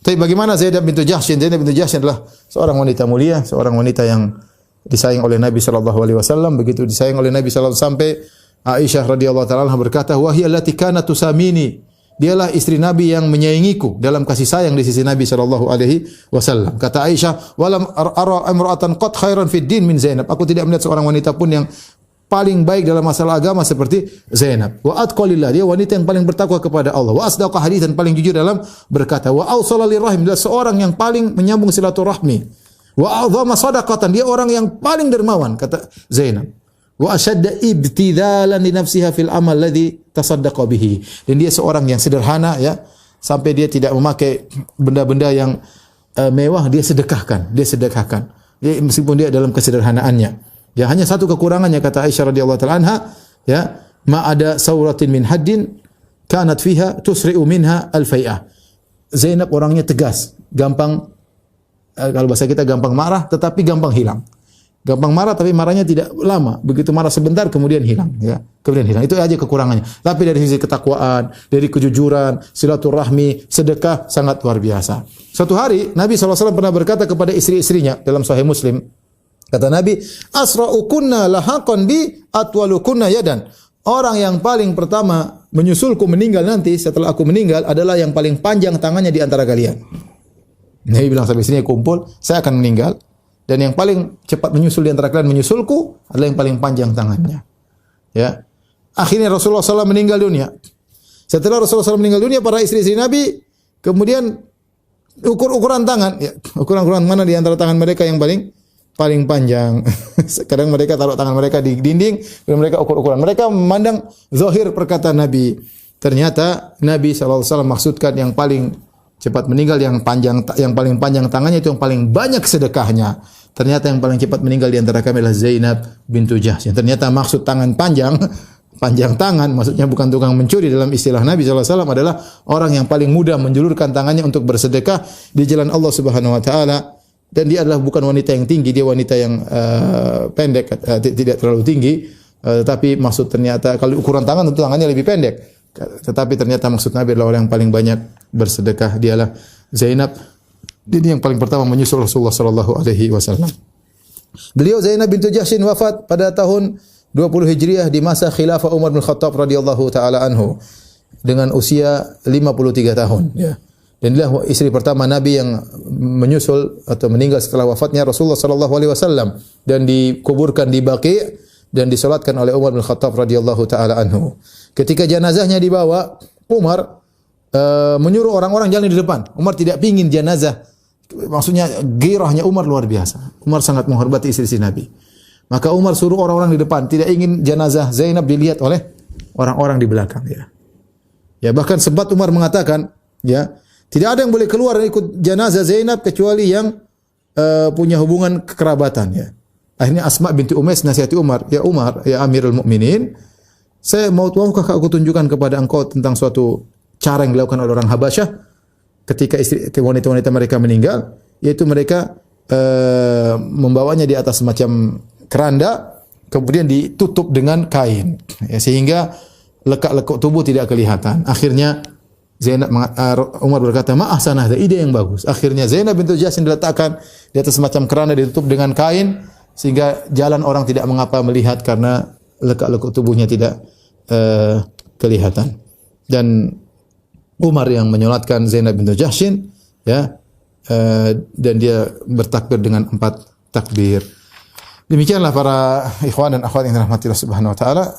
Tapi bagaimana Zainab bintu Jahsy? Zainab bintu Jahsy adalah seorang wanita mulia, seorang wanita yang disayang oleh Nabi sallallahu alaihi wasallam, begitu disayang oleh Nabi sallallahu sampai Aisyah radhiyallahu taala anha berkata, "Wa hiya allati kanat tusamini." Dialah istri Nabi yang menyayangiku dalam kasih sayang di sisi Nabi sallallahu alaihi wasallam. Kata Aisyah, "Walam ara imra'atan qad khairan fid din min Zainab." Aku tidak melihat seorang wanita pun yang paling baik dalam masalah agama seperti Zainab. Wa atqalillah, dia wanita yang paling bertakwa kepada Allah. Wa asdaqa haditsan, paling jujur dalam berkata. Wa awsala lirrahim, dia seorang yang paling menyambung silaturahmi. Wa a'dhama shadaqatan, dia orang yang paling dermawan, kata Zainab. Wa ashadda ibtidalan li nafsiha fil amal ladzi tasaddaqa bihi. Dan dia seorang yang sederhana ya, sampai dia tidak memakai benda-benda yang mewah, dia sedekahkan. Dia meskipun dia dalam kesederhanaannya. Ya, hanya satu kekurangannya kata Aisyah radhiyallahu taala anha, ya, ma ada sauratin min haddin kanat fiha tusri'u minha al-fai'ah. Zainab orangnya tegas, gampang kalau bahasa kita gampang marah tetapi gampang hilang. Gampang marah tapi marahnya tidak lama. Begitu marah sebentar kemudian hilang, ya. Kemudian hilang. Itu aja kekurangannya. Tapi dari sisi ketakwaan, dari kejujuran, silaturahmi, sedekah sangat luar biasa. Suatu hari Nabi SAW pernah berkata kepada istri-istrinya dalam Sahih Muslim, kata Nabi, asra'ukunna lahaqan bi atwalukunna yadan. Orang yang paling pertama menyusulku meninggal nanti setelah aku meninggal adalah yang paling panjang tangannya di antara kalian. Nabi bilang sampai sini kumpul, saya akan meninggal dan yang paling cepat menyusul di antara kalian menyusulku adalah yang paling panjang tangannya. Ya. Akhirnya Rasulullah SAW meninggal dunia. Setelah Rasulullah SAW meninggal dunia, para istri-istri Nabi kemudian ukuran tangan, ya, ukuran mana di antara tangan mereka yang paling panjang. Kadang mereka taruh tangan mereka di dinding dan mereka ukur-ukuran. Mereka memandang zahir perkataan Nabi. Ternyata Nabi SAW maksudkan yang paling cepat meninggal yang paling panjang tangannya itu yang paling banyak sedekahnya. Ternyata yang paling cepat meninggal di antara kami adalah Zainab bintu Jahsy. Ternyata maksud tangan panjang tangan maksudnya bukan tukang mencuri, dalam istilah Nabi SAW adalah orang yang paling mudah menjulurkan tangannya untuk bersedekah di jalan Allah Subhanahu wa taala. Dan dia adalah bukan wanita yang tinggi, dia wanita yang pendek, tidak terlalu tinggi. Tapi maksud ternyata kalau ukuran tangan tentu tangannya lebih pendek. Tetapi ternyata maksud Nabi adalah orang yang paling banyak bersedekah. Dialah Zainab. Dia yang paling pertama menyusul Rasulullah sallallahu alaihi wasallam. Beliau Zainab bintu Jahsy wafat pada tahun 20 Hijriah di masa khilafah Umar bin Khattab radhiyallahu taala anhu dengan usia 53 tahun, ya. Dan inilah istri pertama Nabi yang menyusul atau meninggal setelah wafatnya Rasulullah sallallahu alaihi wasallam dan dikuburkan di Baqi' dan disolatkan oleh Umar bin Khattab radhiyallahu taala anhu. Ketika jenazahnya dibawa, Umar menyuruh orang-orang jalan di depan. Umar tidak pingin jenazah. Maksudnya gairahnya Umar luar biasa. Umar sangat menghormati istri-istri Nabi. Maka Umar suruh orang-orang di depan, tidak ingin jenazah Zainab dilihat oleh orang-orang di belakang, ya. Ya, bahkan sempat Umar mengatakan, ya, tidak ada yang boleh keluar dan ikut jenazah Zainab kecuali yang punya hubungan kekerabatan, ya. Akhirnya Asma binti Umais nasihati Umar, "Ya Umar, ya Amirul Mukminin, maukah aku tunjukkan kepada engkau tentang suatu cara yang dilakukan oleh orang Habasyah ketika wanita-wanita mereka meninggal, yaitu mereka membawanya di atas semacam keranda, kemudian ditutup dengan kain, ya, sehingga lekak-lekuk tubuh tidak kelihatan." Akhirnya Umar berkata, "Ma'ahsanah, ide yang bagus." Akhirnya Zainab bintu Jahsy diletakkan di atas semacam keranda ditutup dengan kain sehingga jalan orang tidak mengapa melihat karena lekak-lekuk tubuhnya tidak kelihatan. Dan Umar yang menyolatkan Zainab bintu Jahsy, ya, dan dia bertakbir dengan 4 takbir. Demikianlah para ikhwan dan akhwat yang dirahmati Allah Subhanahu wa taala.